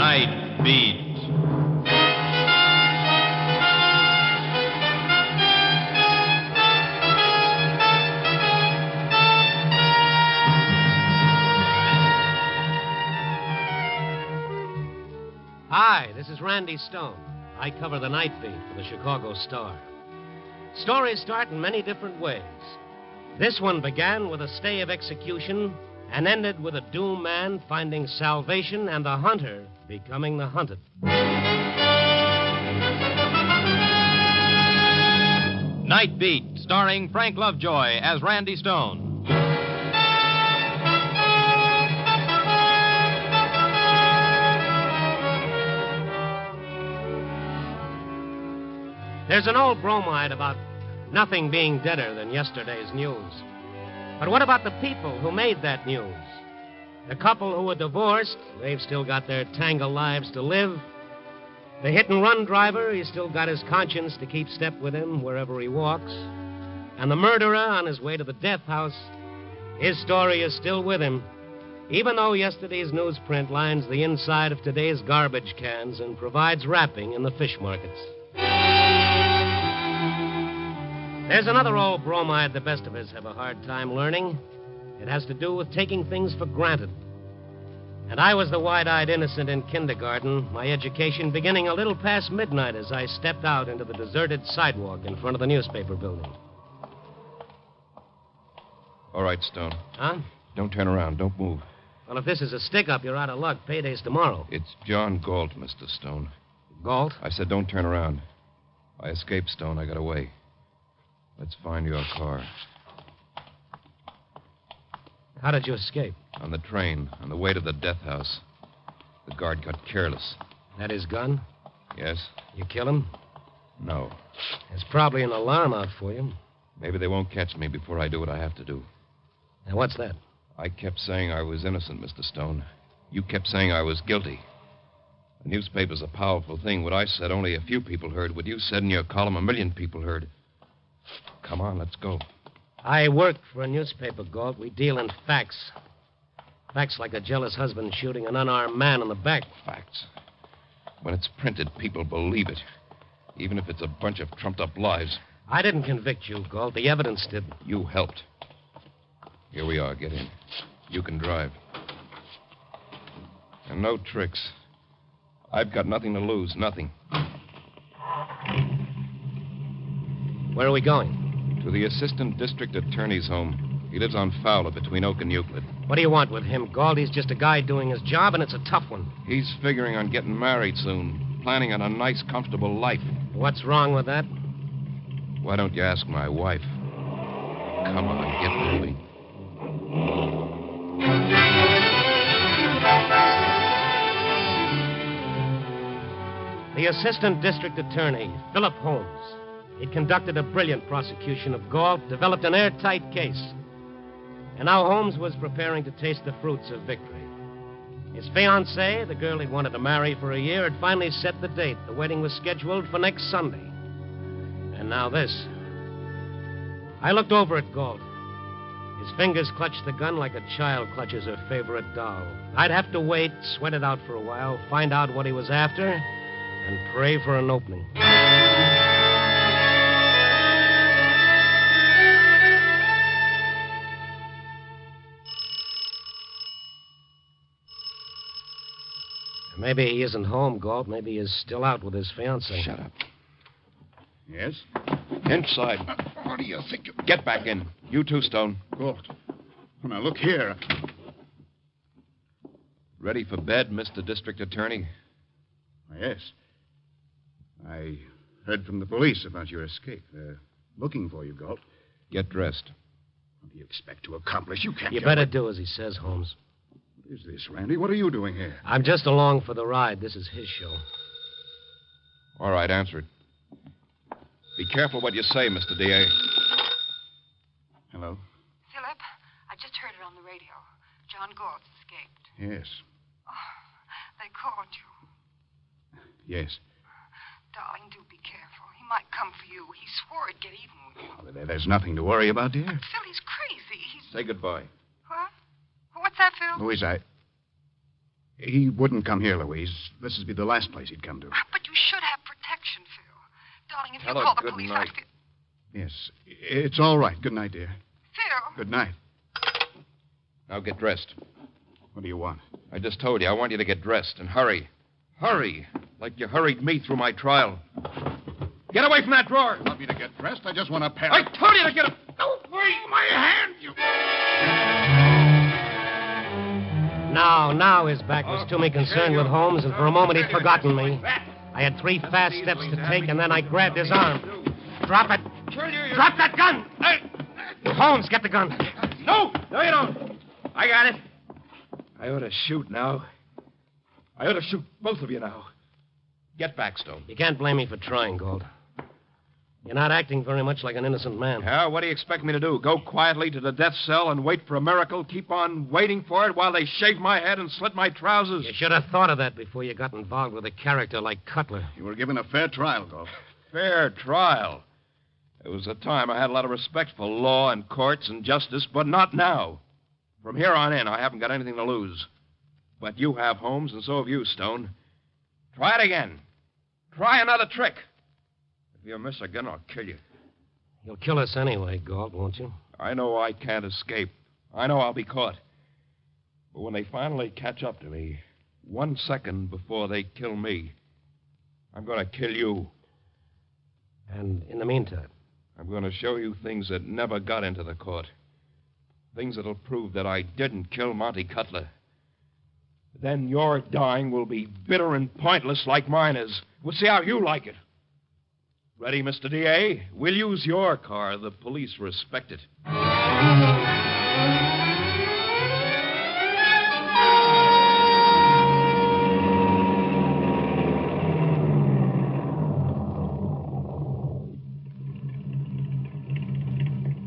Night Beat. Hi, this is Randy Stone. I cover the night beat for the Chicago Star. Stories start in many different ways. This one began with a stay of execution and ended with a doomed man finding salvation and the hunter becoming the hunted. Night Beat, starring Frank Lovejoy as Randy Stone. There's an old bromide about nothing being deader than yesterday's news. But what about the people who made that news? The couple who were divorced, they've still got their tangled lives to live. The hit-and-run driver, he's still got his conscience to keep step with him wherever he walks. And the murderer on his way to the death house, his story is still with him, even though yesterday's newsprint lines the inside of today's garbage cans and provides wrapping in the fish markets. There's another old bromide the best of us have a hard time learning. It has to do with taking things for granted. And I was the wide-eyed innocent in kindergarten, my education beginning a little past midnight as I stepped out into the deserted sidewalk in front of the newspaper building. All right, Stone. Huh? Don't turn around. Don't move. Well, if this is a stick-up, you're out of luck. Payday's tomorrow. It's John Galt, Mr. Stone. Galt? I said don't turn around. I escaped, Stone. I got away. Let's find your car. How did you escape? On the train, on the way to the death house. The guard got careless. That his gun? Yes? You kill him? No. There's probably an alarm out for you. Maybe they won't catch me before I do what I have to do. Now, what's that? I kept saying I was innocent, Mr. Stone. You kept saying I was guilty. The newspaper's a powerful thing. What I said, only a few people heard. What you said in your column, 1 million people heard. Come on, let's go. I work for a newspaper, Galt. We deal in facts. Facts like a jealous husband shooting an unarmed man in the back. Facts. When it's printed, people believe it. Even if it's a bunch of trumped-up lies. I didn't convict you, Galt. The evidence did. You helped. Here we are. Get in. You can drive. And no tricks. I've got nothing to lose. Nothing. Where are we going? To the assistant district attorney's home. He lives on Fowler between Oak and Euclid. What do you want with him, Galt? He's just a guy doing his job, and it's a tough one. He's figuring on getting married soon. Planning on a nice, comfortable life. What's wrong with that? Why don't you ask my wife? Come on, get moving. The assistant district attorney, Philip Holmes. He'd conducted a brilliant prosecution of Galt, developed an airtight case. And now Holmes was preparing to taste the fruits of victory. His fiancée, the girl he'd wanted to marry for a year, had finally set the date. The wedding was scheduled for next Sunday. And now this. I looked over at Galt. His fingers clutched the gun like a child clutches her favorite doll. I'd have to wait, sweat it out for a while, find out what he was after, and pray for an opening. Maybe he isn't home, Galt. Maybe he's still out with his fiancée. Shut up. Yes? Inside. What do you think? Get back in. You too, Stone. Galt. Now, look here. Ready for bed, Mr. District Attorney? Yes. I heard from the police about your escape. They're looking for you, Galt. Get dressed. What do you expect to accomplish? You can't... You better do as he says, Holmes. What is this, Randy? What are you doing here? I'm just along for the ride. This is his show. All right, answer it. Be careful what you say, Mr. D.A. Hello? Philip, I just heard it on the radio. John Galt's escaped. Yes. Oh, they called you. Yes. Darling, do be careful. He might come for you. He swore he'd get even with you. Oh, there's nothing to worry about, dear. Phil, he's crazy. He's... Say goodbye. What? What's that, Phil? Louise, He wouldn't come here, Louise. This would be the last place he'd come to. But you should have protection, Phil. Darling, if you Hello, call the good police, night. I feel... Yes, it's all right. Good night, dear. Phil. Good night. Now get dressed. What do you want? I just told you, I want you to get dressed and hurry. Hurry, like you hurried me through my trial. Get away from that drawer. You want me to get dressed? I just want a pair I of... told you to get a... Don't break my hand, you... Now his back was to me concerned with Holmes, and for a moment he'd forgotten me. I had 3 fast steps to take, and then I grabbed his arm. Drop it. Drop that gun. Holmes, get the gun. No, you don't. I got it. I ought to shoot now. I ought to shoot both of you now. Get back, Stone. You can't blame me for trying, Gold. You're not acting very much like an innocent man. Yeah, what do you expect me to do? Go quietly to the death cell and wait for a miracle? Keep on waiting for it while they shave my head and slit my trousers? You should have thought of that before you got involved with a character like Cutler. You were given a fair trial, Gold. Fair trial. There was a time I had a lot of respect for law and courts and justice, but not now. From here on in, I haven't got anything to lose. But you have, Holmes, and so have you, Stone. Try it again. Try another trick. If you miss again, I'll kill you. You'll kill us anyway, Gold, won't you? I know I can't escape. I know I'll be caught. But when they finally catch up to me, 1 second before they kill me, I'm going to kill you. And in the meantime? I'm going to show you things that never got into the court. Things that'll prove that I didn't kill Monty Cutler. Then your dying will be bitter and pointless like mine is. We'll see how you like it. Ready, Mr. D.A.? We'll use your car. The police respect it.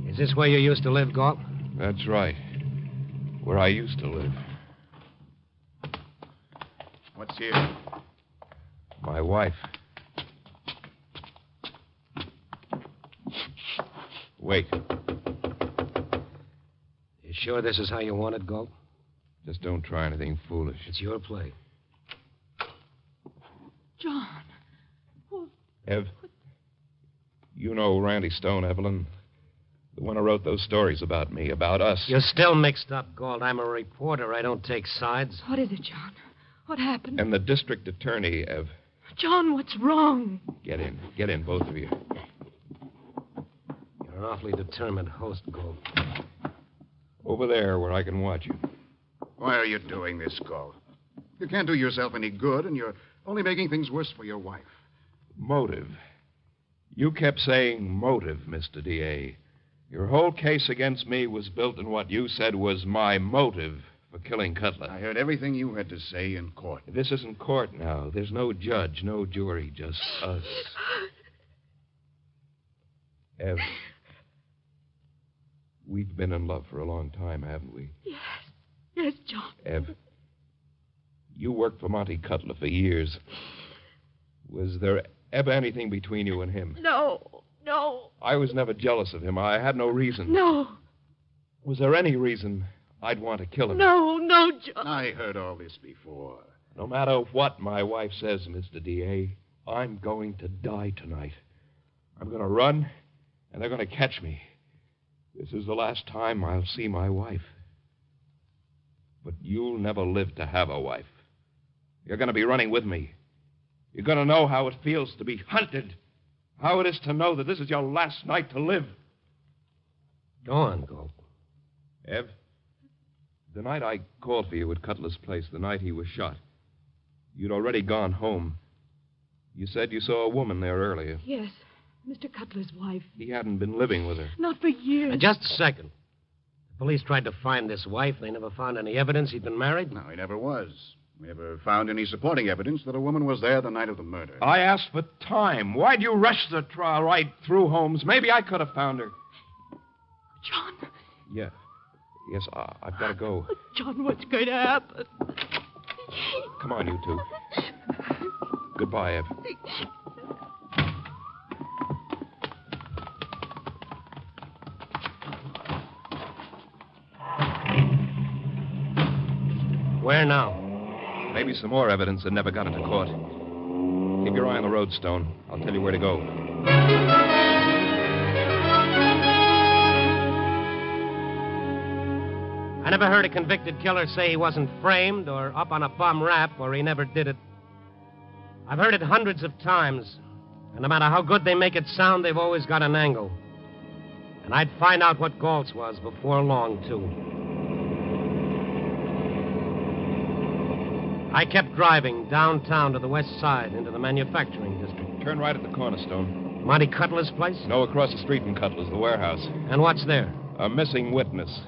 Is this where you used to live, Gold? That's right. Where I used to live. What's here? My wife. Wait. You sure this is how you want it, Gold? Just don't try anything foolish. It's your play. John. Ev, you know Randy Stone, Evelyn. The one who wrote those stories about me, about us. You're still mixed up, Gold. I'm a reporter. I don't take sides. What is it, John? What happened? And the district attorney, Ev. John, what's wrong? Get in. Get in, both of you. You're an awfully determined host, Gold. Over there where I can watch you. Why are you doing this, Gold? You can't do yourself any good, and you're only making things worse for your wife. Motive. You kept saying motive, Mr. D.A. Your whole case against me was built on what you said was my motive for killing Cutler. I heard everything you had to say in court. This isn't court now. There's no judge, no jury, just us. Ev, we've been in love for a long time, haven't we? Yes, John. Ev, you worked for Monty Cutler for years. Was there ever anything between you and him? No. I was never jealous of him. I had no reason. No. Was there any reason I'd want to kill him? No, John. I heard all this before. No matter what my wife says, Mr. D.A., I'm going to die tonight. I'm going to run, and they're going to catch me. This is the last time I'll see my wife. But you'll never live to have a wife. You're going to be running with me. You're going to know how it feels to be hunted. How it is to know that this is your last night to live. Go on, Gold. Ev, the night I called for you at Cutler's place, the night he was shot, you'd already gone home. You said you saw a woman there earlier. Yes, Mr. Cutler's wife. He hadn't been living with her. Not for years. Just a second. The police tried to find this wife. They never found any evidence he'd been married. No, he never was. We never found any supporting evidence that a woman was there the night of the murder. I asked for time. Why'd you rush the trial right through, Holmes? Maybe I could have found her. John. Yeah. Yes, I've got to go. John, what's going to happen? Come on, you two. Goodbye, Ev. Where now? Maybe some more evidence that never got into court. Keep your eye on the road, Stone. I'll tell you where to go. I never heard a convicted killer say he wasn't framed or up on a bum rap or he never did it. I've heard it hundreds of times, and no matter how good they make it sound, they've always got an angle. And I'd find out what Galt's was before long, too. I kept driving downtown to the west side into the manufacturing district. Turn right at the corner, Stone. Monty Cutler's place? No, across the street from Cutler's, the warehouse. And what's there? A missing witness.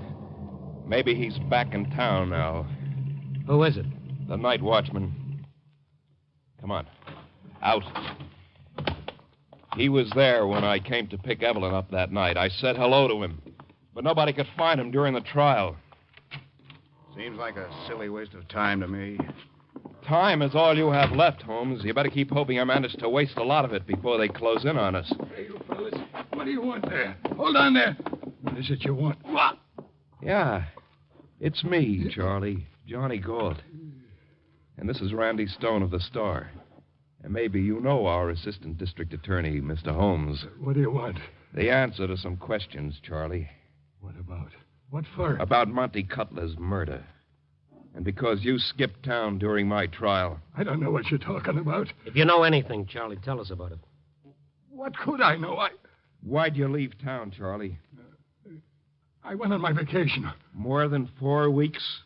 Maybe he's back in town now. Who is it? The night watchman. Come on. Out. He was there when I came to pick Evelyn up that night. I said hello to him, but nobody could find him during the trial. Seems like a silly waste of time to me. Time is all you have left, Holmes. You better keep hoping I manage to waste a lot of it before they close in on us. Hey, you fellas, what do you want there? Hold on there. What is it you want? What? Yeah, it's me, Charlie. Johnny Galt. And this is Randy Stone of the Star. And maybe you know our assistant district attorney, Mr. Holmes. What do you want? The answer to some questions, Charlie. What about? What for? About Monty Cutler's murder. And because you skipped town during my trial. I don't know what you're talking about. If you know anything, Charlie, tell us about it. What could I know? Why'd you leave town, Charlie? I went on my vacation. More than 4 weeks?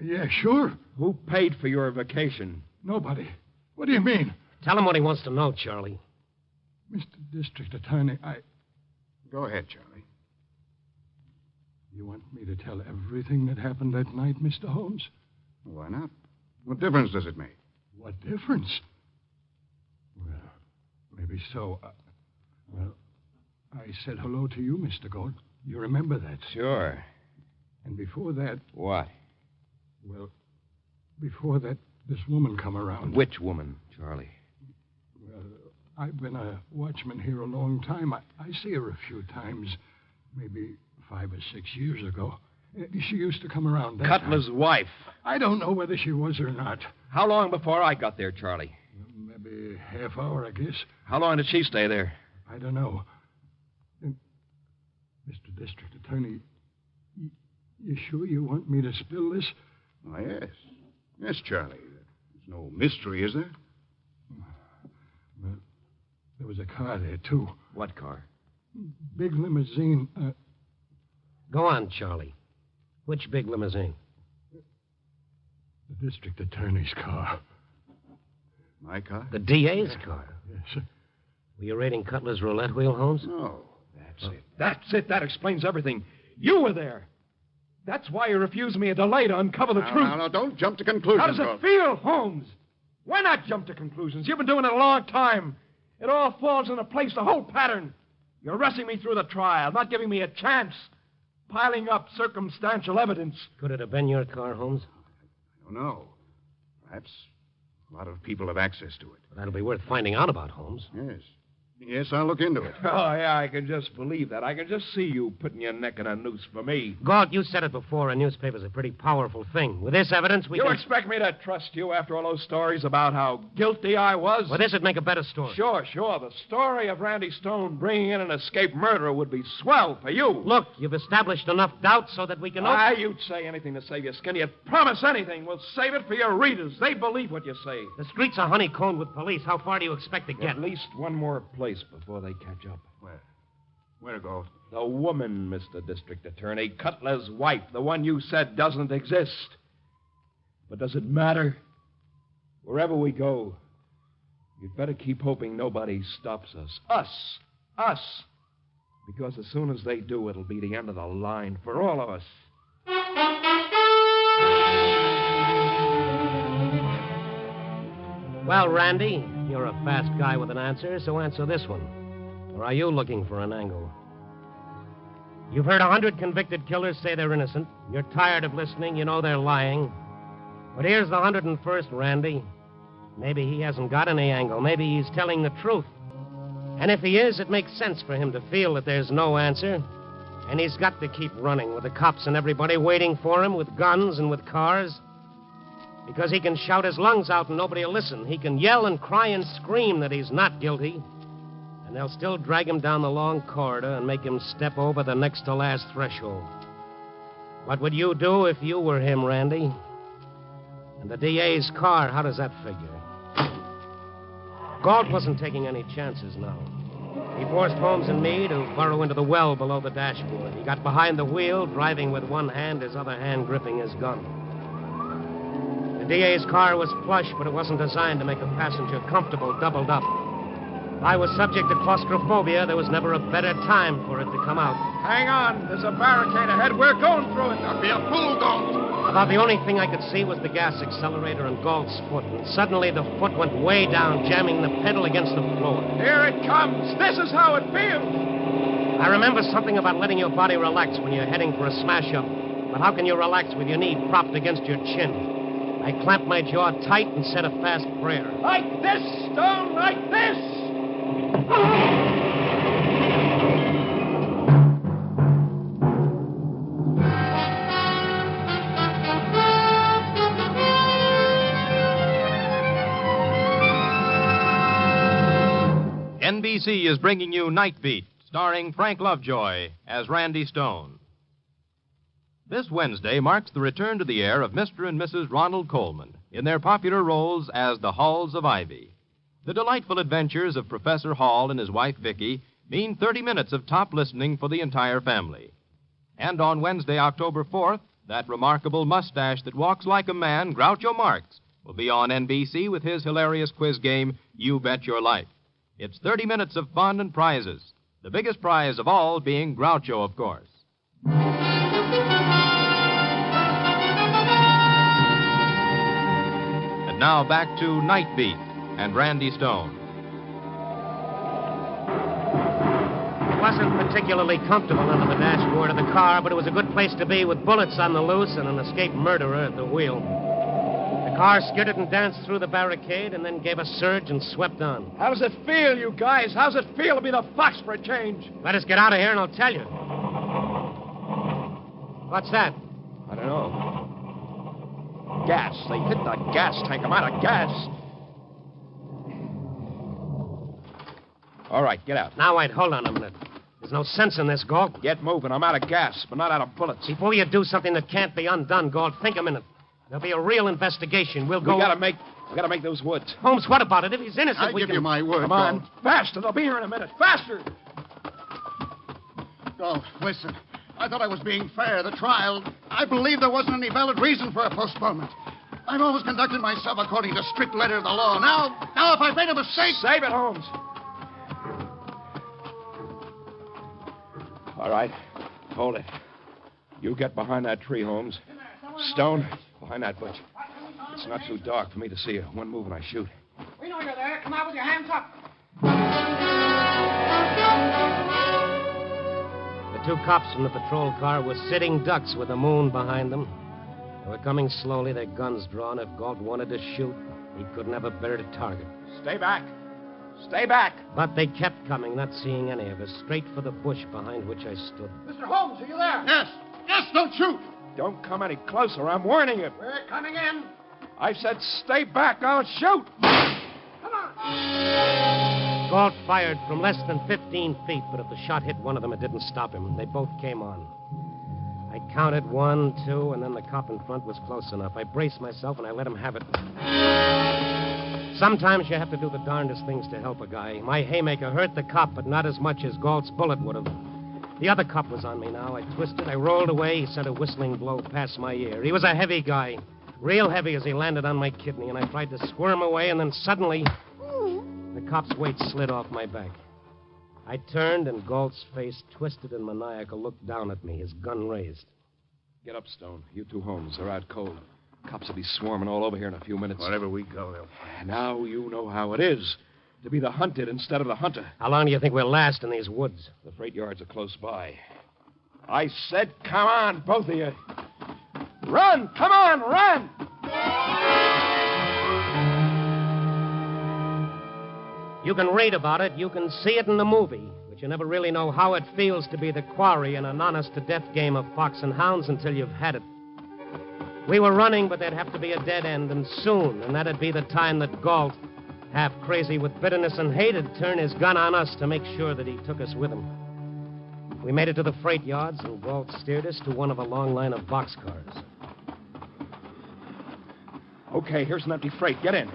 Yeah, sure. Who paid for your vacation? Nobody. What do you mean? Tell him what he wants to know, Charlie. Mr. District Attorney, Go ahead, Charlie. You want me to tell everything that happened that night, Mr. Holmes? Why not? What difference does it make? What difference? Well, maybe so. I said hello to you, Mr. Galt. You remember that? Sure. And before that... What? Well, before that, this woman come around. Which woman, Charlie? Well, I've been a watchman here a long time. I see her a few times, maybe 5 or 6 years ago. She used to come around that Cutler's time. wife. I don't know whether she was or not. How long before I got there, Charlie? Maybe half hour, I guess. How long did she stay there? I don't know. Mr. District Attorney, you sure you want me to spill this? Why, yes. Yes, Charlie. There's no mystery, is there? Well, there was a car there, too. What car? Big limousine. Go on, Charlie. Which big limousine? The District Attorney's car. My car? The DA's car. Yes, sir. Were you raiding Cutler's roulette wheel, Holmes? No. That's it. That's it. That explains everything. You were there. That's why you refused me a delay to uncover the truth. No, don't jump to conclusions. How does Galt. it feel, Holmes? Why not jump to conclusions? You've been doing it a long time. It all falls into place, the whole pattern. You're rushing me through the trial, not giving me a chance, piling up circumstantial evidence. Could it have been your car, Holmes? I don't know. Perhaps a lot of people have access to it. Well, that'll be worth finding out about, Holmes. Yes. Yes, I'll look into it. Oh, yeah, I can just believe that. I can just see you putting your neck in a noose for me. Galt, you said it before. A newspaper's a pretty powerful thing. With this evidence, we You can... expect me to trust you after all those stories about how guilty I was? Well, this'd make a better story. Sure. The story of Randy Stone bringing in an escaped murderer would be swell for you. Look, you've established enough doubt so that we can... You'd say anything to save your skin. You'd promise anything. We'll save it for your readers. They believe what you say. The streets are honeycombed with police. How far do you expect to get? At least one more place before they catch up. Where, Galt? The woman, Mr. District Attorney. Cutler's wife. The one you said doesn't exist. But does it matter? Wherever we go, you'd better keep hoping nobody stops us. Us. Because as soon as they do, it'll be the end of the line for all of us. Well, Randy, you're a fast guy with an answer, so answer this one. Or are you looking for an angle? You've heard 100 convicted killers say they're innocent. You're tired of listening. You know they're lying. But here's the 101st, Randy. Maybe he hasn't got any angle. Maybe he's telling the truth. And if he is, it makes sense for him to feel that there's no answer. And he's got to keep running with the cops and everybody waiting for him with guns and with cars. Because he can shout his lungs out and nobody will listen. He can yell and cry and scream that he's not guilty. And they'll still drag him down the long corridor and make him step over the next to last threshold. What would you do if you were him, Randy? And the DA's car, how does that figure? Galt wasn't taking any chances now. He forced Holmes and me to burrow into the well below the dashboard. He got behind the wheel, driving with one hand, his other hand gripping his gun. The DA's car was plush, but it wasn't designed to make a passenger comfortable, doubled up. If I was subject to claustrophobia, there was never a better time for it to come out. Hang on. There's a barricade ahead. We're going through it. Don't be a fool, Galt. About the only thing I could see was the gas accelerator and Galt's foot, and suddenly the foot went way down, jamming the pedal against the floor. Here it comes. This is how it feels. I remember something about letting your body relax when you're heading for a smash-up. But how can you relax with your knee propped against your chin? I clamped my jaw tight and said a fast prayer. Like this, Stone, like this. NBC is bringing you Night Beat, starring Frank Lovejoy as Randy Stone. This Wednesday marks the return to the air of Mr. and Mrs. Ronald Coleman in their popular roles as the Halls of Ivy. The delightful adventures of Professor Hall and his wife Vicky mean 30 minutes of top listening for the entire family. And on Wednesday, October 4th, that remarkable mustache that walks like a man, Groucho Marx, will be on NBC with his hilarious quiz game, You Bet Your Life. It's 30 minutes of fun and prizes, the biggest prize of all being Groucho, of course. And now back to Night Beat and Randy Stone. It wasn't particularly comfortable under the dashboard of the car, but it was a good place to be with bullets on the loose and an escaped murderer at the wheel. The car skidded and danced through the barricade and then gave a surge and swept on. How does it feel, you guys? How's it feel to be the Fox for a change? Let us get out of here and I'll tell you. What's that? I don't know. Gas. They hit the gas tank. I'm out of gas. All right, get out. Now, wait, hold on a minute. There's no sense in this, Galt. Get moving. I'm out of gas, but not out of bullets. Before you do something that can't be undone, Galt, think a minute. There'll be a real investigation. We'll go... We gotta make those woods. Holmes, what about it? If he's innocent, I give you my word, Come on. Galt. Faster. They'll be here in a minute. Faster. Galt, listen. I thought I was being fair. The trial, I believe there wasn't any valid reason for a postponement. I've always conducted myself according to strict letter of the law. Now if I've made a mistake... Save it, Holmes. All right. Hold it. You get behind that tree, Holmes. Stone, behind that bush. It's not too dark for me to see you. One move and I shoot. We know you're there. Come out with your hands up. The two cops from the patrol car were sitting ducks with the moon behind them. They were coming slowly, their guns drawn. If Galt wanted to shoot, he couldn't have a better target. Stay back. Stay back. But they kept coming, not seeing any of us, straight for the bush behind which I stood. Mr. Holmes, are you there? Yes, don't shoot. Don't come any closer. I'm warning you. We're coming in. I said stay back. I'll shoot. Come on. Galt fired from less than 15 feet, but if the shot hit one of them, it didn't stop him. They both came on. I counted 1, 2, and then the cop in front was close enough. I braced myself, and I let him have it. Sometimes you have to do the darndest things to help a guy. My haymaker hurt the cop, but not as much as Galt's bullet would have. The other cop was on me now. I twisted. I rolled away. He sent a whistling blow past my ear. He was a heavy guy, real heavy as he landed on my kidney, and I tried to squirm away, and then suddenly the cop's weight slid off my back. I turned, and Galt's face, twisted and maniacal, looked down at me, his gun raised. Get up, Stone. You two, Holmes. They're out cold. Cops will be swarming all over here in a few minutes. Wherever we go, they'll find. Now you know how it is to be the hunted instead of the hunter. How long do you think we'll last in these woods? The freight yards are close by. I said, come on, both of you. Run! Come on, run! You can read about it. You can see it in the movie. But you never really know how it feels to be the quarry in an honest-to-death game of fox and hounds until you've had it. We were running, but there'd have to be a dead end, and soon. And that'd be the time that Galt, half crazy with bitterness and hate, would turn his gun on us to make sure that he took us with him. We made it to the freight yards, and Galt steered us to one of a long line of boxcars. Okay, here's an empty freight. Get in.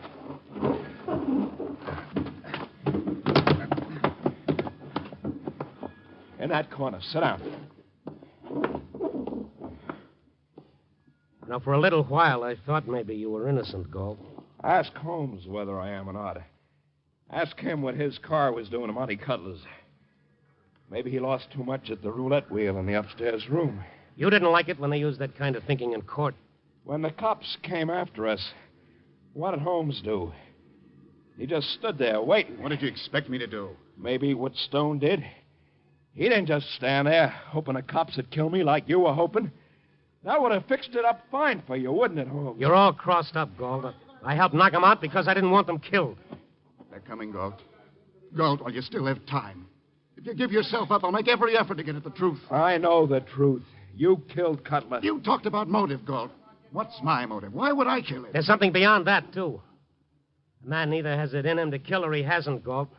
In that corner. Sit down. Now, for a little while, I thought maybe you were innocent, Galt. Ask Holmes whether I am or not. Ask him what his car was doing to Monty Cutler's. Maybe he lost too much at the roulette wheel in the upstairs room. You didn't like it when they used that kind of thinking in court. When the cops came after us, what did Holmes do? He just stood there waiting. What did you expect me to do? Maybe what Stone did. He didn't just stand there hoping the cops would kill me like you were hoping. That would have fixed it up fine for you, wouldn't it, Holmes? You're all crossed up, Galt. I helped knock them out because I didn't want them killed. They're coming, Galt. Galt, while you still have time. If you give yourself up, I'll make every effort to get at the truth. I know the truth. You killed Cutler. You talked about motive, Galt. What's my motive? Why would I kill him? There's something beyond that, too. The man either has it in him to kill or he hasn't, Galt.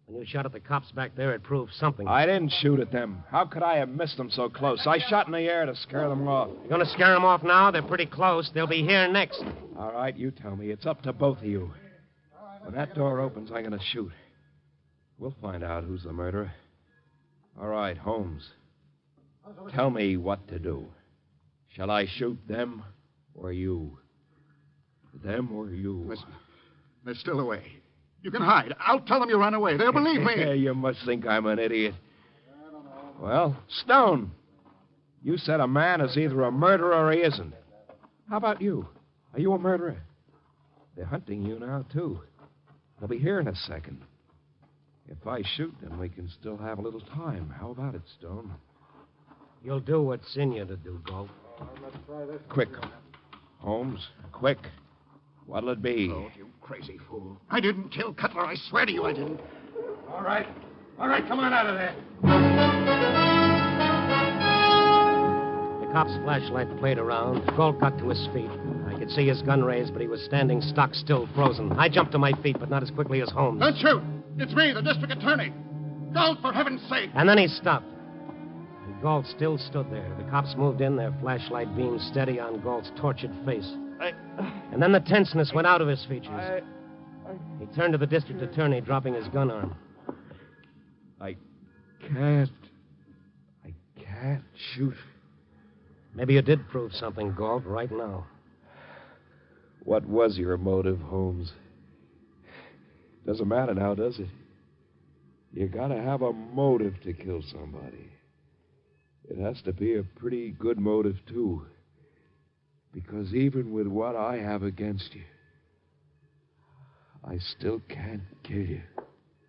When you shot at the cops back there, it proved something. I didn't shoot at them. How could I have missed them so close? I shot in the air to scare them off. You're going to scare them off now? They're pretty close. They'll be here next. All right, you tell me. It's up to both of you. When that door opens, I'm going to shoot. We'll find out who's the murderer. All right, Holmes. Tell me what to do. Shall I shoot them or you? Them or you? Listen, they're still away. You can hide. I'll tell them you ran away. They'll believe me. You must think I'm an idiot. Well, Stone, you said a man is either a murderer or he isn't. How about you? Are you a murderer? They're hunting you now, too. They'll be here in a second. If I shoot them, we can still have a little time. How about it, Stone? You'll do what's in you to do, Galt. Quick. Holmes, quick. What'll it be? Oh, you crazy fool. I didn't kill Cutler. I swear to you I didn't. All right. All right, come on out of there. The cop's flashlight played around. Galt got to his feet. I could see his gun raised, but he was standing stock still, frozen. I jumped to my feet, but not as quickly as Holmes. Don't shoot. It's me, the district attorney. Galt, for heaven's sake. And then he stopped. And Galt still stood there. The cops moved in, their flashlight beam steady on Galt's tortured face. And then the tenseness went out of his features. He turned to the district attorney, dropping his gun arm. I can't shoot. Maybe you did prove something, Galt, right now. What was your motive, Holmes? Doesn't matter now, does it? You gotta have a motive to kill somebody. It has to be a pretty good motive, too. Because even with what I have against you, I still can't kill you.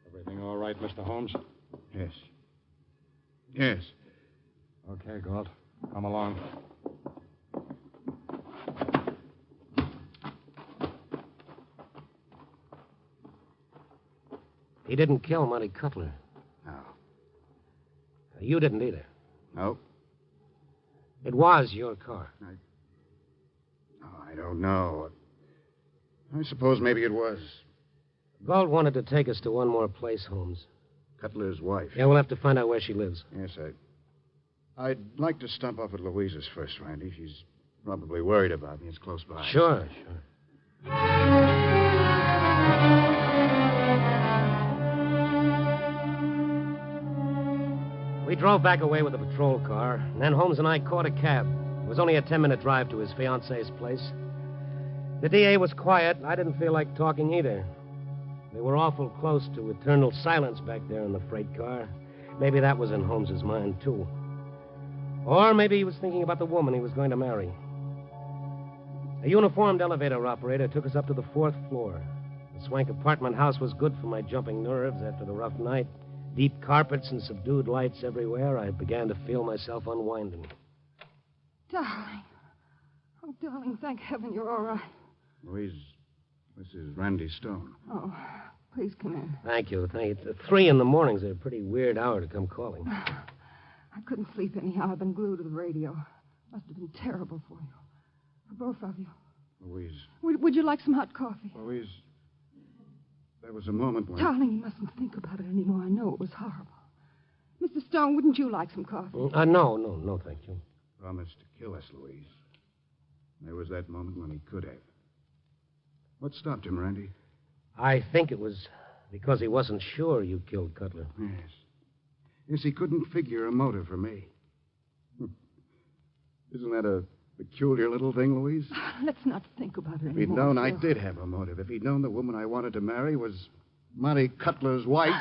Everything all right, Mr. Holmes? Yes. Yes. Okay, Galt. Come along. He didn't kill Monty Cutler. No. You didn't either. No. It was your car. I don't know. I suppose maybe it was. Galt wanted to take us to one more place, Holmes. Cutler's wife. Yeah, we'll have to find out where she lives. Yes, I'd like to stop off at Louisa's first, Randy. She's probably worried about me. It's close by. Sure. We drove back away with the patrol car, and then Holmes and I caught a cab. It was only a 10-minute drive to his fiancée's place. The DA was quiet. I didn't feel like talking either. They were awful close to eternal silence back there in the freight car. Maybe that was in Holmes's mind, too. Or maybe he was thinking about the woman he was going to marry. A uniformed elevator operator took us up to the 4th floor. The swank apartment house was good for my jumping nerves after the rough night. Deep carpets and subdued lights everywhere. I began to feel myself unwinding. Darling. Oh, darling, thank heaven you're all right. Louise, this is Randy Stone. Oh, please come in. Thank you. 3 in the morning's a pretty weird hour to come calling. I couldn't sleep anyhow. I've been glued to the radio. Must have been terrible for you. For both of you. Louise. Would you like some hot coffee? Louise, there was a moment when... Darling, you mustn't think about it anymore. I know it was horrible. Mr. Stone, wouldn't you like some coffee? No, thank you. Promised to kill us, Louise. There was that moment when he could have. What stopped him, Randy? I think it was because he wasn't sure you killed Cutler. Yes. Yes, he couldn't figure a motive for me. Isn't that a peculiar little thing, Louise? Let's not think about it anymore. If he'd known I Phil. did have a motive, if he'd known the woman I wanted to marry was Monty Cutler's wife,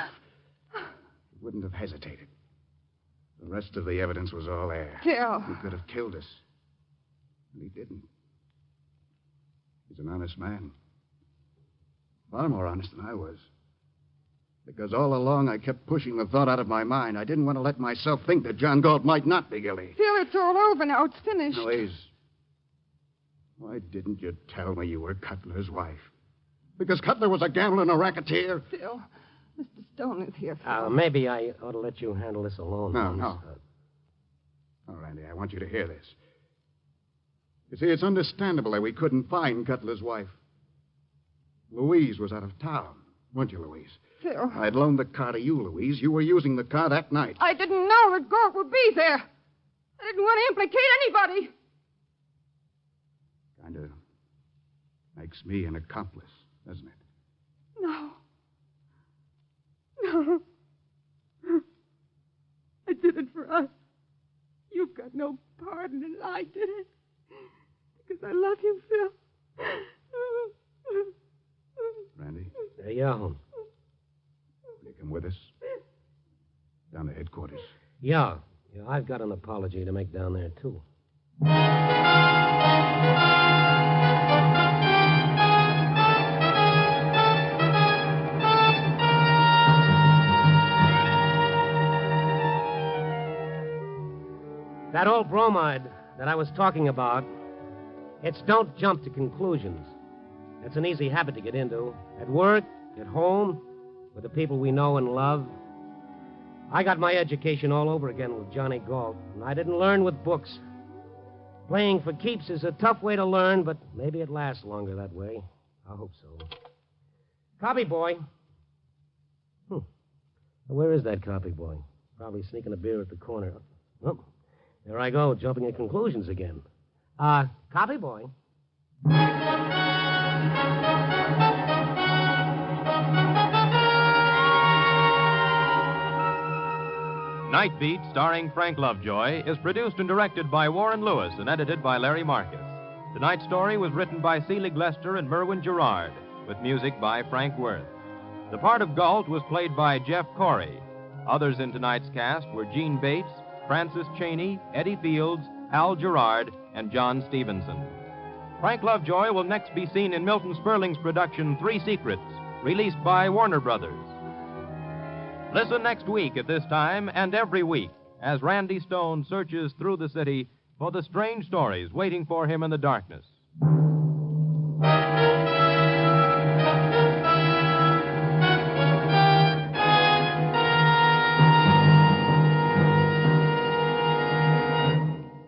he wouldn't have hesitated. The rest of the evidence was all there. Phil. He could have killed us. And he didn't. He's an honest man. Far more honest than I was. Because all along I kept pushing the thought out of my mind. I didn't want to let myself think that John Galt might not be guilty. Phil, it's all over now. It's finished. Louise, why didn't you tell me you were Cutler's wife? Because Cutler was a gambler and a racketeer? Phil, Mr. Stone is here, Phil. Maybe I ought to let you handle this alone. No, Holmes. no. No, Randy, I want you to hear this. You see, it's understandable that we couldn't find Cutler's wife. Louise was out of town, weren't you, Louise? Phil. I'd loaned the car to you, Louise. You were using the car that night. I didn't know that Galt would be there. I didn't want to implicate anybody. Kind of makes me an accomplice, doesn't it? No. No. I did it for us. You've got no part in it. I did it. Because I love you, Phil. Randy, Yeah, Holmes. will you come with us? Down to headquarters. Yeah, I've got an apology to make down there, too. That old bromide that I was talking about, it's don't jump to conclusions. It's an easy habit to get into. At work, at home, with the people we know and love. I got my education all over again with Johnny Galt, and I didn't learn with books. Playing for keeps is a tough way to learn, but maybe it lasts longer that way. I hope so. Copy boy. Where is that copy boy? Probably sneaking a beer at the corner. Oh, there I go, jumping at conclusions again. Copy boy. Night Beat, starring Frank Lovejoy, is produced and directed by Warren Lewis and edited by Larry Marcus. Tonight's story was written by Selig Lester and Merwin Gerard, with music by Frank Worth. The part of Galt was played by Jeff Corey. Others in tonight's cast were Gene Bates, Francis Cheney, Eddie Fields, Al Gerard, and John Stevenson. Frank Lovejoy will next be seen in Milton Sperling's production Three Secrets, released by Warner Brothers. Listen next week at this time and every week as Randy Stone searches through the city for the strange stories waiting for him in the darkness.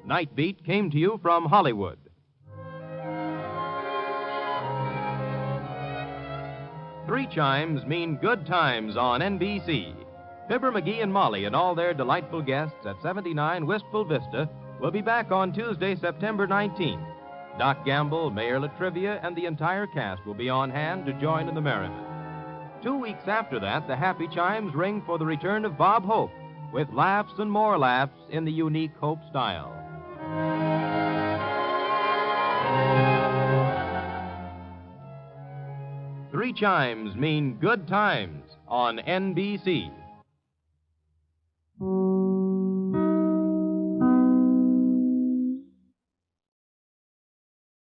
Night Beat came to you from Hollywood. Three chimes mean good times on NBC. Fibber, McGee, and Molly and all their delightful guests at 79 Wistful Vista will be back on Tuesday, September 19th. Doc Gamble, Mayor Latrivia, and the entire cast will be on hand to join in the merriment. 2 weeks after that, the happy chimes ring for the return of Bob Hope, with laughs and more laughs in the unique Hope style. Three chimes mean good times on NBC.